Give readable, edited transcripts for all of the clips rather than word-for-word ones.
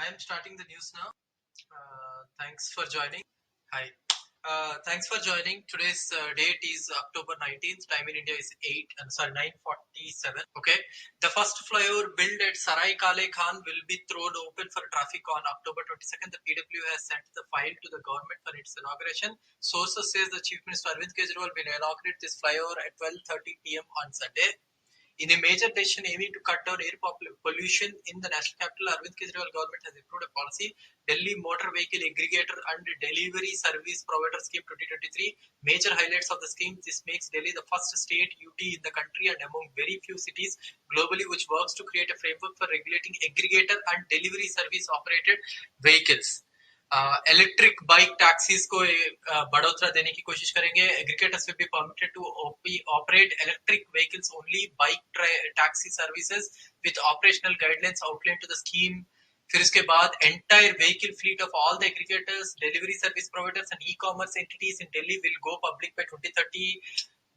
I am starting the news now. Thanks for joining. Hi. Thanks for joining. Today's date is October 19th. Time in India is 9:47. Okay. The first flyover built at Sarai Kale Khan will be thrown open for traffic on October 22nd. The PW has sent the file to the government for its inauguration. Sources says the Chief Minister Arvind Kejriwal will inaugurate this flyover at 12:30 p.m. on Sunday. In a major decision aiming to cut down air pollution in the national capital, Arvind Kejriwal government has approved a policy, Delhi Motor Vehicle Aggregator and Delivery Service Provider Scheme 2023. Major highlights of the scheme: this makes Delhi the first state UT in the country and among very few cities globally which works to create a framework for regulating aggregator and delivery service operated vehicles. Electric bike taxis को बढ़ोतरा देने की कोशिश करेंगे. Aggregators will be permitted to operate electric vehicles only. Bike taxi services with operational guidelines outline to the scheme. फिर उसके बाद entire vehicle fleet of all the aggregators, delivery service providers and e commerce entities in Delhi will go public by 2030.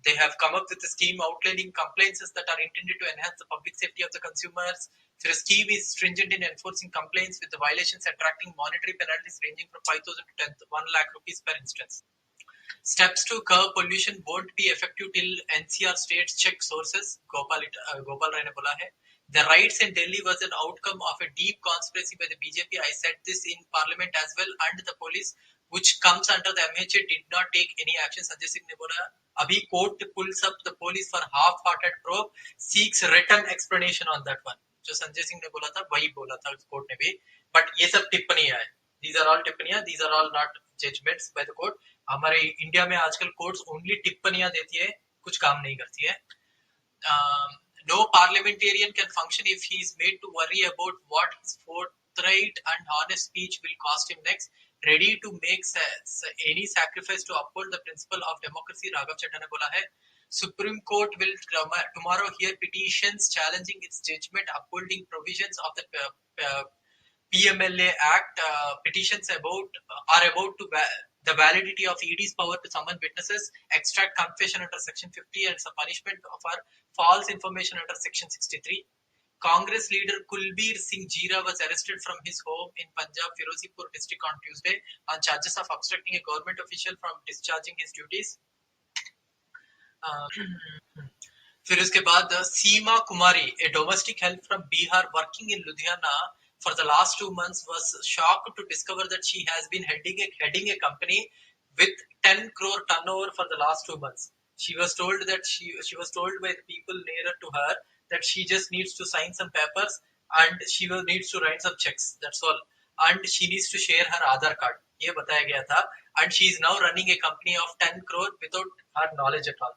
They have come up with a scheme outlining compliances that are intended to enhance the public safety of the consumers. The scheme is stringent in enforcing complaints with the violations attracting monetary penalties ranging from 5,000 to 1 lakh rupees per instance. Steps to curb pollution won't be effective till NCR states check sources, Gopal Rai ne bola hai. The riots in Delhi was an outcome of a deep conspiracy by the BJP. I said this in parliament as well, and the police, which comes under the MHA, did not take any action. Sanjay Singh ne bola, abhi court pulls up the police for half-hearted probe, seeks written explanation on that one. जो संजय सिंह ने बोला था वही बोला था court ने भी. But ये सब टिप्पणियां है. These are all टिप्पणियां. These are all not judgments by the court. हमारे इंडिया में आजकल कोर्ट्स ओनली टिप्पणियां देती है, कुछ काम नहीं करती है. No parliamentarian can function if he is made to worry about what his forthright and honest speech will cost him next. Ready to make any sacrifice to uphold the principle of democracy, Raghav Chaddha ne bola hai. Supreme Court will tomorrow hear petitions challenging its judgment upholding provisions of the PMLA Act. Petitions are about to the validity of ED's power to summon witnesses, extract confession under Section 50 and some punishment for false information under Section 63. Congress leader Kulbir Singh Jeera was arrested from his home in Punjab, Firozipur district on Tuesday on charges of obstructing a government official from discharging his duties. फिर उसके बाद सीमा कुमारी, a domestic help from Bihar working in Ludhiana for the last 2 months, was shocked to discover that she has been heading a company with 10 crore turnover for the last 2 months. She was told that she was told by the people nearer to her that she just needs to sign some papers and she needs to write some checks. That's all. And she needs to share her Aadhaar card. ये बताया गया था. And she is now running a company of 10 crore without her knowledge at all.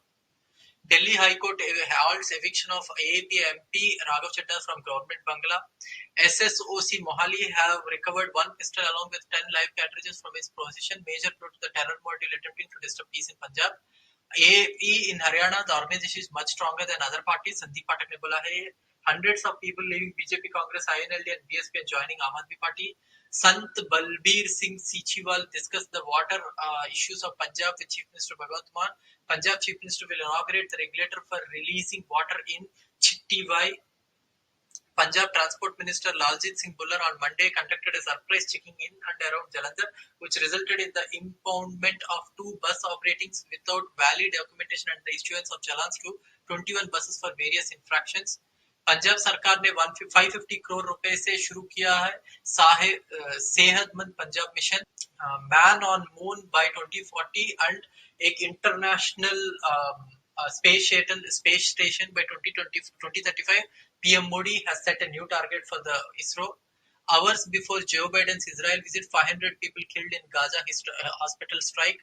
Delhi High Court halts eviction of AAP MP Raghav Chaddha from government bungalow. SSOC Mohali have recovered 1 pistol along with 10 live cartridges from its possession. Major blow to the terror module attempting to disturb peace in Punjab. AAP in Haryana, the organization is much stronger than other parties. Sandeep Pathak ne bola hai. Hundreds of people leaving BJP, Congress, INLD and BSP and joining Aam Aadmi Party. Sant Balbir Singh Sichiwal discussed the water issues of Punjab with Chief Minister Bhagwant Mann. Punjab Chief Minister will inaugurate the regulator for releasing water in Chittiwai. Punjab Transport Minister Laljit Singh Bullar on Monday conducted a surprise checking in and around Jalandhar, which resulted in the impoundment of 2 bus operatings without valid documentation and the issuance of challans to 21 buses for various infractions. Punjab सरकार ने 550 करोड़ रुपए से शुरू किया है सेहतमंद Punjab mission. Man on moon by 2040 and एक international space station by 2035. PM Modi has set a new target for the ISRO. Hours before Joe Biden's Israel visit, 500 people killed in Gaza hospital strike.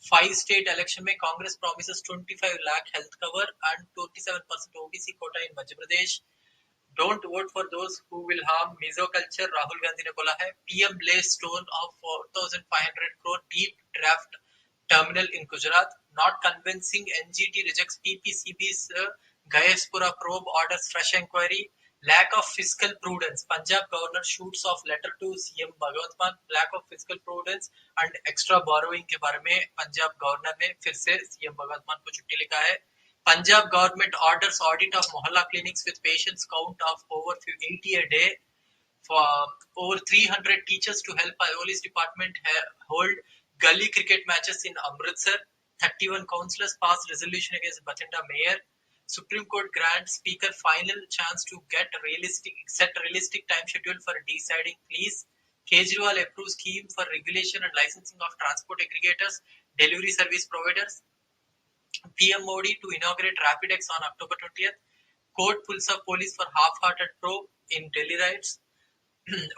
5 state election में Congress promises 25 lakh health cover and 27% OBC quota in Madhya Pradesh. Don't vote for those who will harm Mizo culture, Rahul Gandhi ने बोला है. PM lays stone of 4,500 crore deep draft terminal in Gujarat. Not convincing, NGT rejects PPCB's Gayespura probe, orders fresh inquiry. Lack of fiscal prudence. Punjab governor shoots off letter to CM Bhagwant Mann. Lack of fiscal prudence and extra borrowing के बारे में Punjab governor ने फिर से CM Bhagwant Mann को चिट्ठी लिखा है. Punjab government orders audit of mohalla clinics with patients count of over 80 a day. For over 300 teachers to help Ayolis department hold gully cricket matches in Amritsar. 31 councillors passed resolution against Bathinda mayor. Supreme Court grants Speaker final chance to set realistic time schedule for deciding pleas. Kejriwal approves scheme for regulation and licensing of transport aggregators, delivery service providers. PM Modi to inaugurate RapidX on October 20th. Court pulls up police for half-hearted probe in Delhi riots.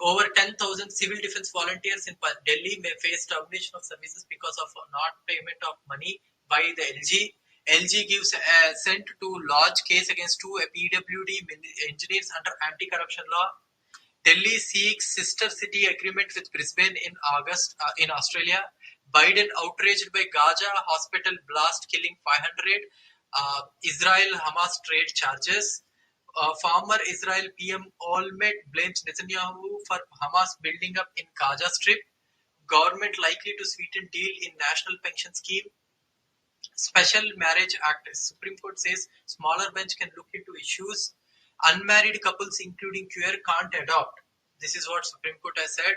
Over 10,000 civil defense volunteers in Delhi may face termination of services because of not payment of money by the LG. LG gives assent to lodge case against two PWD engineers under anti-corruption law. Delhi seeks sister city agreement with Brisbane in August in Australia. Biden outraged by Gaza hospital blast killing 500. Israel Hamas trade charges. Former Israel PM Olmert blames Netanyahu for Hamas building up in Gaza Strip. Government likely to sweeten deal in national pension scheme. Special Marriage Act. Supreme Court says smaller bench can look into issues. Unmarried couples, including queer, can't adopt. This is what Supreme Court has said.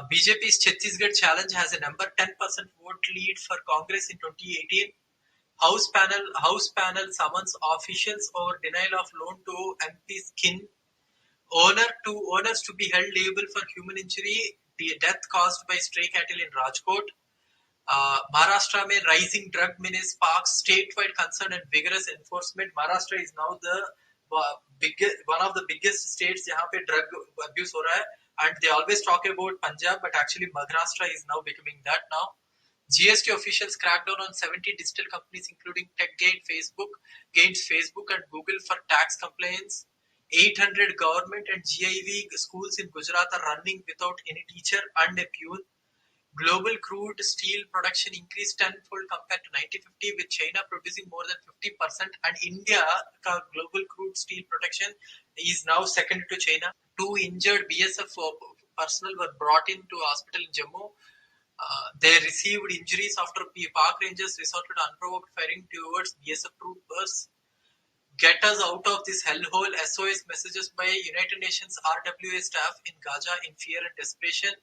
BJP's Chhattisgarh challenge has a number 10% vote lead for Congress in 2018. House panel summons officials over denial of loan to MP Skin. Owners to be held liable for human injury, the death caused by stray cattle in Rajkot. Maharashtra में rising drug menace sparks statewide concern and vigorous enforcement. Maharashtra is now the one of the biggest states जहाँ पे drug abuse हो रहा है, and they always talk about Punjab, but actually Maharashtra is now becoming that now. GST officials cracked down on 70 digital companies, including TechGate, Facebook and Google for tax complaints. 800 government and GIV schools in Gujarat are running without any teacher and a pune. Global crude steel production increased tenfold compared to 1950, with China producing more than 50%, and India global crude steel production is now second to China. 2 injured BSF personnel were brought into hospital in Jammu. They received injuries after Park Rangers resorted to unprovoked firing towards BSF troopers. Get us out of this hellhole. SOS messages by United Nations RWA staff in Gaza in fear and desperation.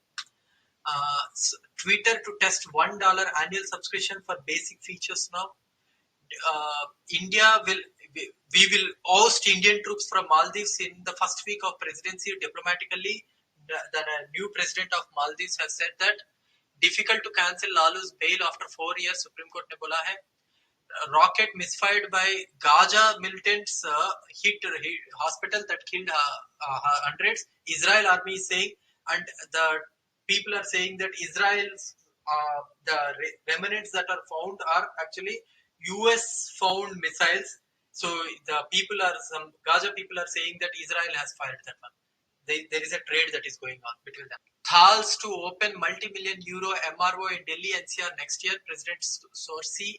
Twitter to test $1 annual subscription for basic features now. We will oust Indian troops from Maldives in the first week of presidency diplomatically. The new president of Maldives has said that. Difficult to cancel Lalu's bail after 4 years, Supreme Court ने बोला है. Rocket misfired by Gaza militants hit hospital that killed hundreds. Israel army is saying, and the people are saying that Israel's the remnants that are found are actually US found missiles. So the some Gaza people are saying that Israel has fired that one. There is a trade that is going on between them. Thals to open multi-million euro MRO in Delhi NCR next year, President Sorsi.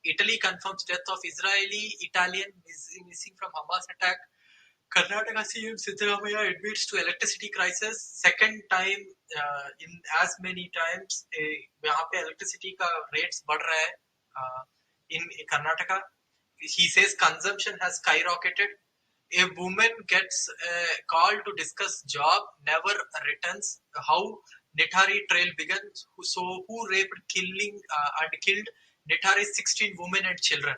Italy confirms death of Italian missing from Hamas attack. Karnataka CM Siddaramaiah admits to electricity crisis. Second time in as many times यहाँ पे electricity का rates बढ़ रहा है in Karnataka. He says consumption has skyrocketed. A woman gets a call to discuss job, never returns. How Nithari trail began. Who raped, and killed Nithari's 16 women and children.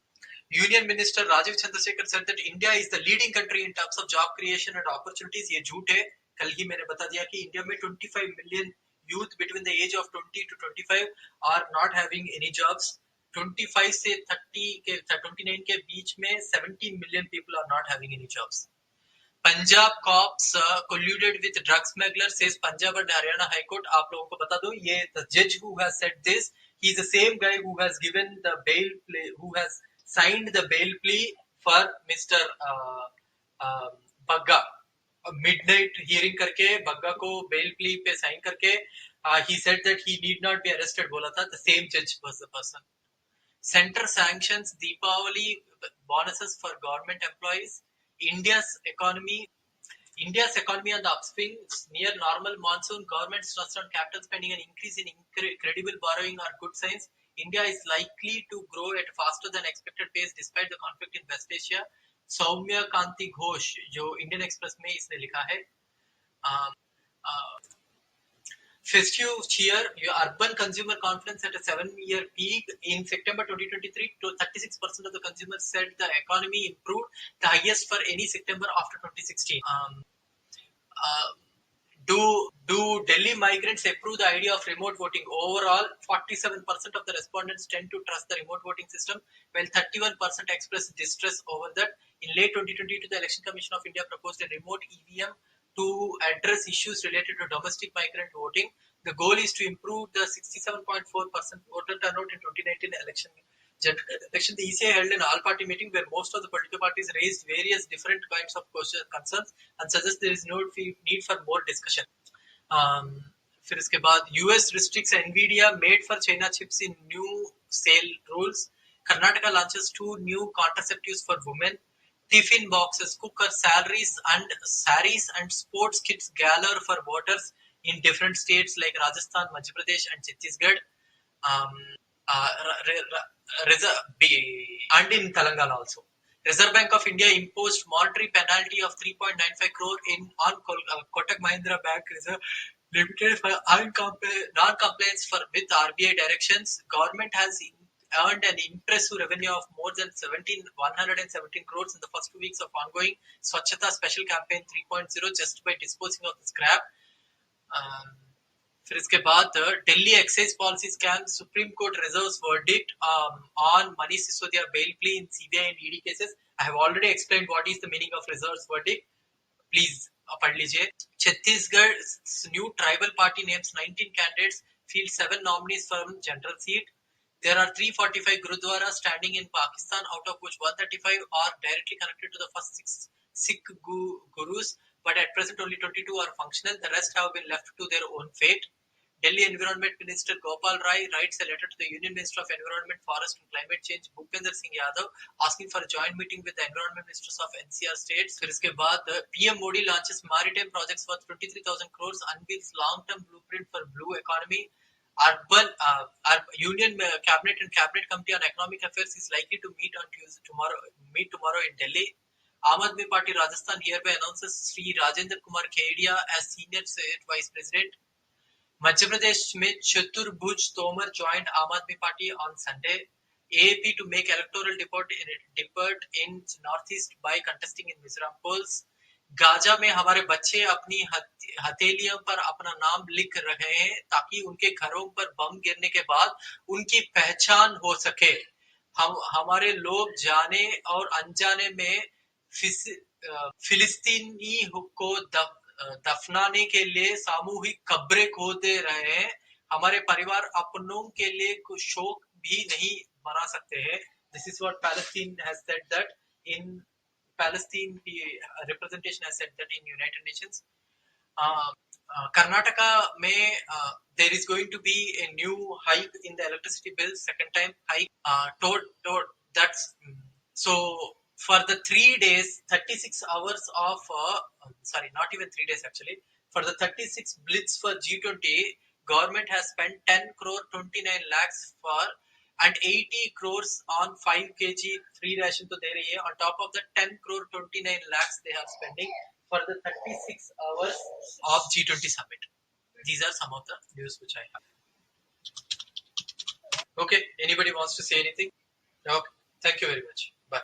Union Minister Rajiv Chandrasekhar said that India is the leading country in terms of job creation and opportunities. ये झूठ है. कल ही मैंने बता दिया कि India में 25 million youth between the age of 20 to 25 are not having any jobs. 25 से 29 के बीच में 17 million people are not having any jobs. Punjab cops colluded with drug smuggler, says Punjab and Haryana High Court. आप लोगों को बता दो, ये the judge who has said this, he is the same guy who has given the bail plea, who has signed the bail plea for Mr. Bagga. Midnight hearing करके बग्गा को bail plea पे sign करके he said that he need not be arrested बोला था. The same judge was the person. Center sanctions Deepavali bonuses for government employees. India's economy on the upswing, near normal monsoon, government's trust on capital spending and increase in credible borrowing are good signs. India is likely to grow at faster than expected pace despite the conflict in West Asia. Saumya कांति घोष जो Indian express में इसने लिखा है. Um, uh, Festive cheer, your urban consumer confidence at a 7-year peak in September 2023. To 36% of the consumers said the economy improved, the highest for any September after 2016. Uh, do Delhi migrants approve the idea of remote voting? Overall, 47% of the respondents tend to trust the remote voting system, while 31% express distress over that. In late 2022, the Election Commission of India proposed a remote EVM to address issues related to domestic migrant voting. The goal is to improve the 67.4% voter turnout in 2019 election. General election, the ECI held an all-party meeting where most of the political parties raised various different kinds of concerns and suggest there is no need for more discussion. फिर इसके बाद US restricts Nvidia made for China chips in new sale rules. Karnataka launches 2 new contraceptives for women. Tiffin boxes, cooker, saris and sports kits galore for voters in different states like Rajasthan, Madhya Pradesh, and Chhattisgarh. Um, uh, and in Telangana also. Reserve Bank of India imposed monetary penalty of 3.95 crore on Kotak Mahindra Bank Reserve Limited for non-compliance with RBI directions. Government has earned an impressive revenue of more than 117 crores in the first 2 weeks of ongoing Swachhata Special Campaign 3.0 just by disposing of the scrap. फिर इसके बाद Delhi excise policy scam, Supreme Court reserves verdict on Manish Sisodia bail plea in CBI and ED cases. I have already explained what is the meaning of reserves verdict. Please पढ़ लीजिए. Chhattisgarh's new tribal party names 19 candidates, fields 7 nominees for general seat. There are 345 gurudwaras standing in Pakistan, out of which 135 are directly connected to the first 6 Sikh gurus, but at present only 22 are functional. The rest have been left to their own fate. Delhi Environment Minister Gopal Rai writes a letter to the Union Minister of Environment, Forest and Climate Change, Bhupender Singh Yadav, asking for a joint meeting with the environment ministers of NCR states. फिर इसके बाद PM Modi launches maritime projects worth 23,000 crores, unveils long-term blueprint for blue economy. Urban Union Cabinet and Cabinet Committee on Economic Affairs is likely to meet tomorrow in Delhi. Aam Aadmi Party Rajasthan hereby announces Sri Rajendra Kumar Kedia as Senior State Vice President. Madhya Pradesh में Chaturbhuj Tomar joined Aam Aadmi Party on Sunday. AAP to make electoral debut in Northeast by contesting in Mizoram polls. Gaza में हमारे बच्चे अपनी हथेलियों पर अपना नाम लिख रहे हैं ताकि उनके घरों पर बम गिरने के बाद उनकी पहचान हो सके. हमारे लोग जाने और अनजाने में फिलिस्तीनी को दफनाने के लिए सामूहिक कब्रें खोद रहे हैं. हमारे परिवार अपनों के लिए कुछ शोक भी नहीं मना सकते हैं. This is what Palestine has said that in Palestine, the representation has said that in United Nations. Karnataka में there is going to be a new hike in the electricity bill, second time hike. That's so for the 3 days, 36 hours of sorry, not even 3 days actually. For the 36 blitz for G20, government has spent 10 crore 29 lakhs for and 80 crores on 5 kg free ration to दे रही है. On top of the 10 crore 29 lakhs they are spending for the 36 hours of G20 summit. These are some of the news which I have. Okay, anybody wants to say anything? Okay, thank you very much. Bye.